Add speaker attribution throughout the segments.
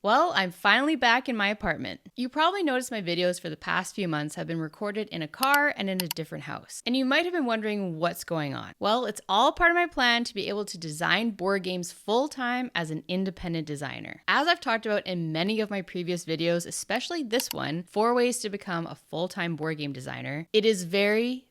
Speaker 1: Well, I'm finally back in my apartment. You probably noticed my videos for the past few months have been recorded in a car and in a different house. And you might have been wondering what's going on. Well, it's all part of my plan to be able to design board games full-time as an independent designer. As I've talked about in many of my previous videos, especially this one, 4 ways to become a full-time board game designer, it is very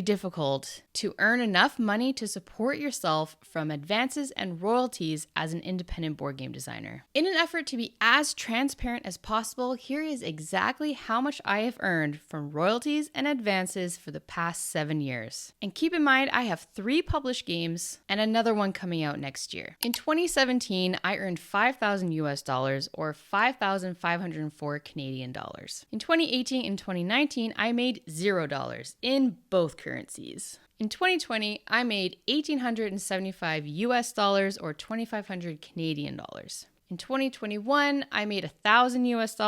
Speaker 1: difficult to earn enough money to support yourself from advances and royalties as an independent board game designer. In an effort to be as transparent as possible, here is exactly how much I have earned from royalties and advances for the past 7 years. And keep in mind, I have 3 published games and another one coming out next year. In 2017, I earned $5,000 US or 5,504 Canadian dollars. In 2018 and 2019, I made $0 in both currencies. In 2020, I made $1,875 US or 2,500 Canadian dollars. In 2021, I made $1,000 US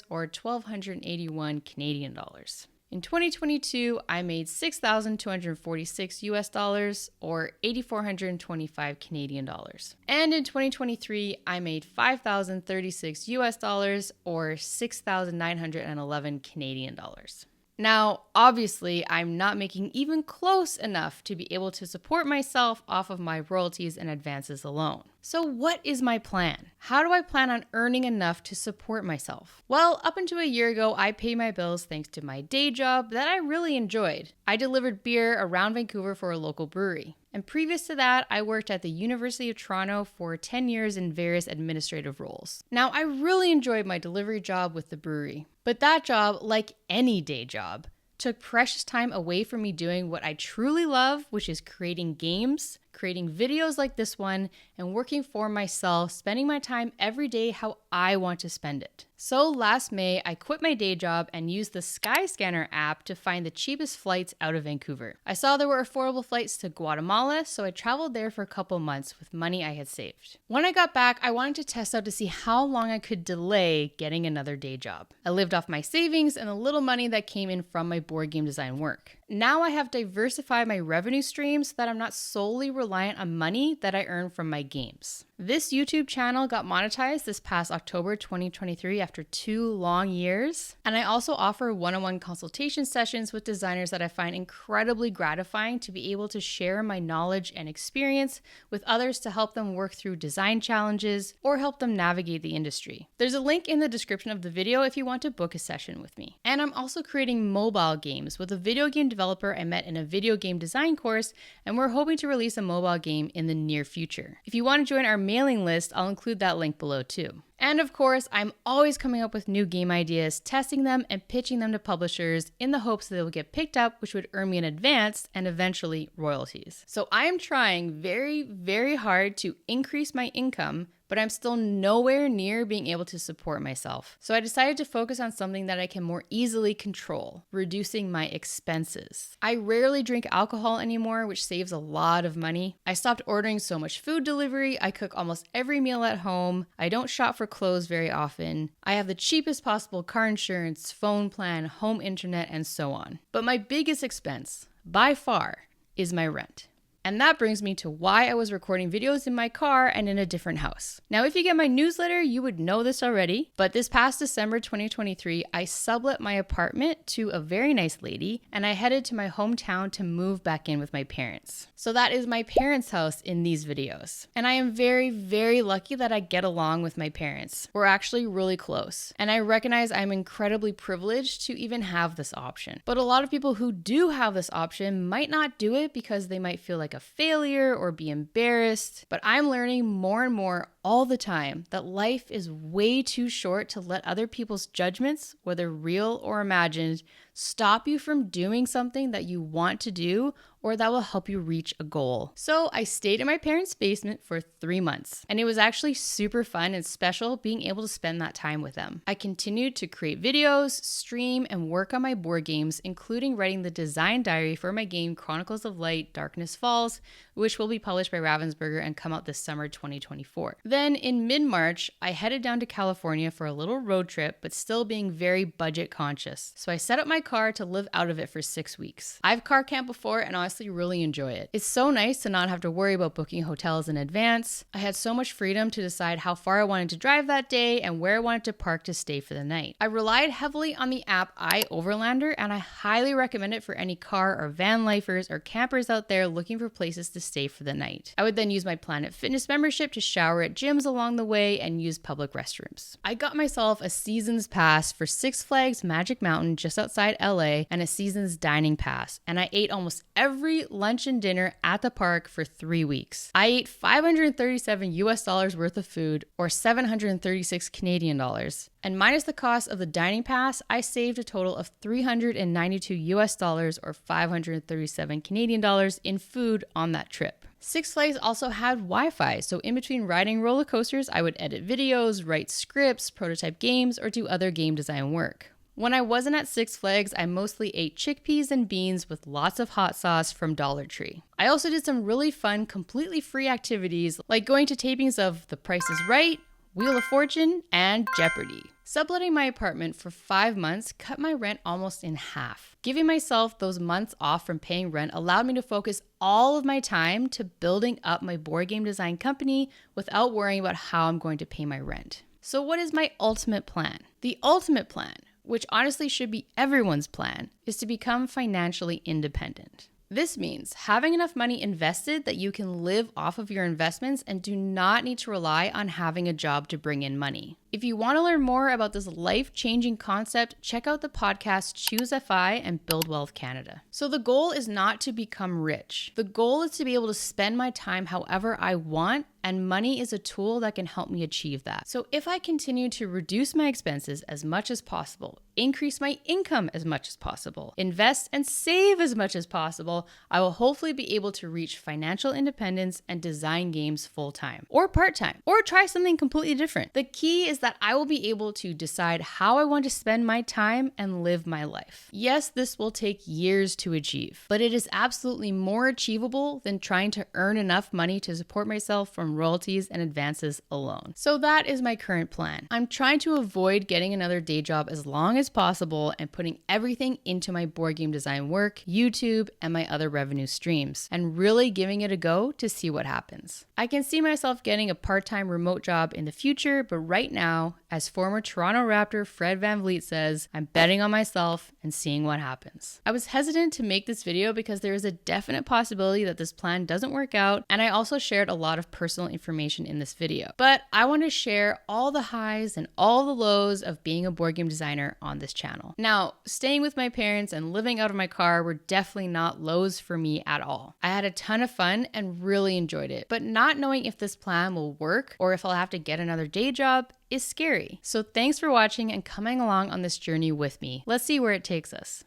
Speaker 1: or 1,281 Canadian dollars. In 2022, I made $6,246 US or 8,425 Canadian dollars. And in 2023, I made $5,036 US or 6,911 Canadian dollars. Now, obviously, I'm not making even close enough to be able to support myself off of my royalties and advances alone. So what is my plan? How do I plan on earning enough to support myself? Well, up until a year ago, I paid my bills thanks to my day job that I really enjoyed. I delivered beer around Vancouver for a local brewery. And previous to that, I worked at the University of Toronto for 10 years in various administrative roles. Now, I really enjoyed my delivery job with the brewery, but that job, like any day job, took precious time away from me doing what I truly love, which is creating games, creating videos like this one, and working for myself, spending my time every day how I want to spend it. So last May, I quit my day job and used the Skyscanner app to find the cheapest flights out of Vancouver. I saw there were affordable flights to Guatemala, so I traveled there for a couple months with money I had saved. When I got back, I wanted to test out to see how long I could delay getting another day job. I lived off my savings and the little money that came in from my board game design work. Now I have diversified my revenue streams so that I'm not solely reliant on money that I earn from my games. This YouTube channel got monetized this past October 2023 after 2 long years. And I also offer one-on-one consultation sessions with designers that I find incredibly gratifying to be able to share my knowledge and experience with others to help them work through design challenges or help them navigate the industry. There's a link in the description of the video if you want to book a session with me. And I'm also creating mobile games with a video game developer I met in a video game design course, and we're hoping to release a mobile game in the near future. If you want to join our mailing list, I'll include that link below too. And of course, I'm always coming up with new game ideas, testing them and pitching them to publishers in the hopes that they will get picked up, which would earn me an advance and eventually royalties. So I am trying very hard to increase my income, but I'm still nowhere near being able to support myself. So I decided to focus on something that I can more easily control, reducing my expenses. I rarely drink alcohol anymore, which saves a lot of money. I stopped ordering so much food delivery. I cook almost every meal at home. I don't shop for clothes very often. I have the cheapest possible car insurance, phone plan, home internet, and so on. But my biggest expense, by far, is my rent. And that brings me to why I was recording videos in my car and in a different house. Now, if you get my newsletter, you would know this already, but this past December 2023, I sublet my apartment to a very nice lady, and I headed to my hometown to move back in with my parents. So that is my parents' house in these videos. And I am very lucky that I get along with my parents. We're actually really close. And I recognize I'm incredibly privileged to even have this option. But a lot of people who do have this option might not do it because they might feel like a failure or be embarrassed. But I'm learning more and more all the time that life is way too short to let other people's judgments, whether real or imagined, stop you from doing something that you want to do or that will help you reach a goal. So I stayed in my parents' basement for 3 months, and it was actually super fun and special being able to spend that time with them. I continued to create videos, stream, and work on my board games, including writing the design diary for my game Chronicles of Light, Darkness Falls, which will be published by Ravensburger and come out this summer 2024. Then in mid-March, I headed down to California for a little road trip, but still being very budget conscious. So I set up my car to live out of it for 6 weeks. I've car camped before and honestly really enjoy it. It's so nice to not have to worry about booking hotels in advance. I had so much freedom to decide how far I wanted to drive that day and where I wanted to park to stay for the night. I relied heavily on the app iOverlander, and I highly recommend it for any car or van lifers or campers out there looking for places to stay for the night. I would then use my Planet Fitness membership to shower at gyms along the way and use public restrooms. I got myself a season's pass for Six Flags Magic Mountain just outside LA and a season's dining pass, and I ate almost every lunch and dinner at the park for 3 weeks. I ate $537 worth of food, or 736 Canadian dollars. And minus the cost of the dining pass, I saved a total of $392 or 537 Canadian dollars in food on that trip. Six Flags also had Wi-Fi, so in between riding roller coasters, I would edit videos, write scripts, prototype games, or do other game design work. When I wasn't at Six Flags, I mostly ate chickpeas and beans with lots of hot sauce from Dollar Tree. I also did some really fun, completely free activities like going to tapings of The Price is Right, Wheel of Fortune, and Jeopardy! Subletting my apartment for 5 months cut my rent almost in half. Giving myself those months off from paying rent allowed me to focus all of my time to building up my board game design company without worrying about how I'm going to pay my rent. So what is my ultimate plan? The ultimate plan, which honestly should be everyone's plan, is to become financially independent. This means having enough money invested that you can live off of your investments and do not need to rely on having a job to bring in money. If you want to learn more about this life-changing concept, check out the podcast Choose FI and Build Wealth Canada. So the goal is not to become rich. The goal is to be able to spend my time however I want, and money is a tool that can help me achieve that. So if I continue to reduce my expenses as much as possible, increase my income as much as possible, invest and save as much as possible, I will hopefully be able to reach financial independence and design games full-time or part-time or try something completely different. The key is that I will be able to decide how I want to spend my time and live my life. Yes, this will take years to achieve, but it is absolutely more achievable than trying to earn enough money to support myself from royalties and advances alone. So that is my current plan. I'm trying to avoid getting another day job as long as possible and putting everything into my board game design work, YouTube, and my other revenue streams, and really giving it a go to see what happens. I can see myself getting a part-time remote job in the future, but right now, as former Toronto Raptor Fred VanVleet says, I'm betting on myself and seeing what happens. I was hesitant to make this video because there is a definite possibility that this plan doesn't work out, and I also shared a lot of personal information in this video. But I want to share all the highs and all the lows of being a board game designer on this channel. Now, staying with my parents and living out of my car were definitely not lows for me at all. I had a ton of fun and really enjoyed it, but not knowing if this plan will work or if I'll have to get another day job is scary. So thanks for watching and coming along on this journey with me. Let's see where it takes us.